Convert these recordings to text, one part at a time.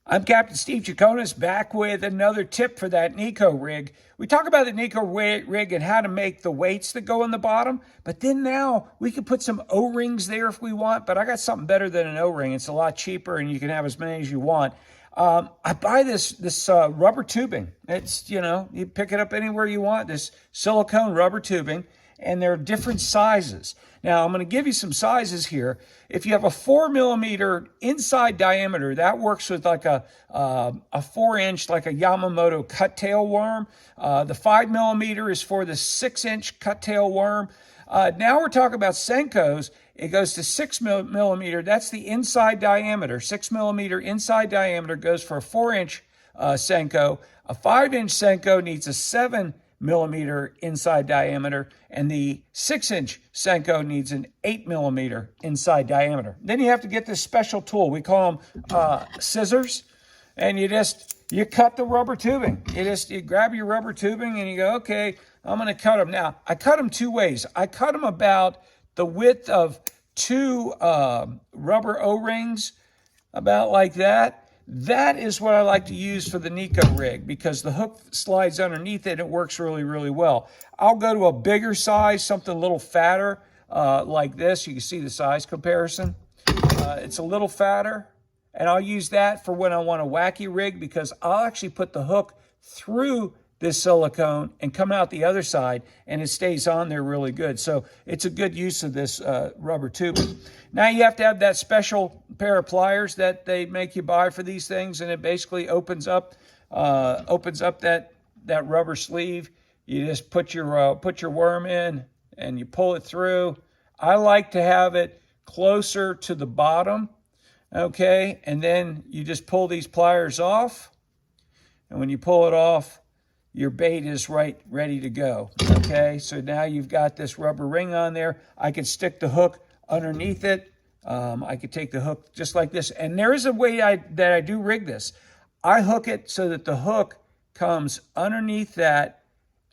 I'm Captain Steve Chaconis, back with another tip for that Neko rig. We talk about the Neko rig and how to make the weights that go in the bottom, but then now we can put some O-rings there if we want, but I got something better than an O-ring. It's a lot cheaper and you can have as many as you want. I buy this rubber tubing. It's, you pick it up anywhere you want, this silicone rubber tubing, and there are different sizes. Now, I'm going to give you some sizes here. If you have a 4mm inside diameter, that works with like a 4-inch, like a Yamamoto cut-tail worm. The 5mm is for the 6-inch cut-tail worm. Now we're talking about Senkos. It goes to 6mm. That's the inside diameter. 6mm inside diameter goes for a 4-inch Senko. A 5-inch Senko needs a 7mm inside diameter, and the 6-inch Senko needs an 8mm inside diameter. Then you have to get this special tool. We call them scissors, and you cut the rubber tubing. You grab your rubber tubing and you go, okay, I'm going to cut them. Now, I cut them two ways. I cut them about the width of two rubber O-rings, about like that. That is what I like to use for the Neko rig because the hook slides underneath it and it works really, really well. I'll go to a bigger size, something a little fatter, like this. You can see the size comparison. It's a little fatter, and I'll use that for when I want a wacky rig because I'll actually put the hook through this silicone and come out the other side, and it stays on there really good. So it's a good use of this rubber tubing. Now you have to have that special pair of pliers that they make you buy for these things, and it basically opens up that rubber sleeve. You just put your worm in and you pull it through. I like to have it closer to the bottom, okay? And then you just pull these pliers off, and when you pull it off, your bait is ready to go, okay? So now you've got this rubber ring on there. I can stick the hook underneath it. I could take the hook just like this. And there is a way that I do rig this. I hook it so that the hook comes underneath that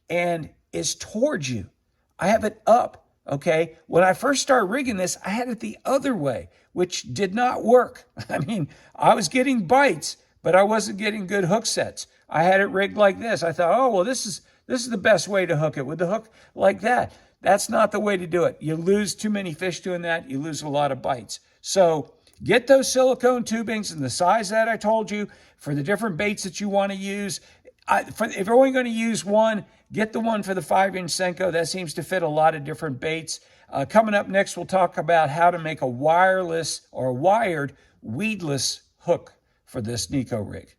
and is towards you. I have it up, okay? When I first started rigging this, I had it the other way, which did not work. I mean, I was getting bites, but I wasn't getting good hook sets. I had it rigged like this. I thought, oh, well, this is the best way to hook it, with the hook like that. That's not the way to do it. You lose too many fish doing that. You lose a lot of bites. So get those silicone tubings in the size that I told you for the different baits that you want to use. If you're only going to use one, get the one for the 5-inch Senko. That seems to fit a lot of different baits. Coming up next, we'll talk about how to make a wireless or wired weedless hook for this Neko rig.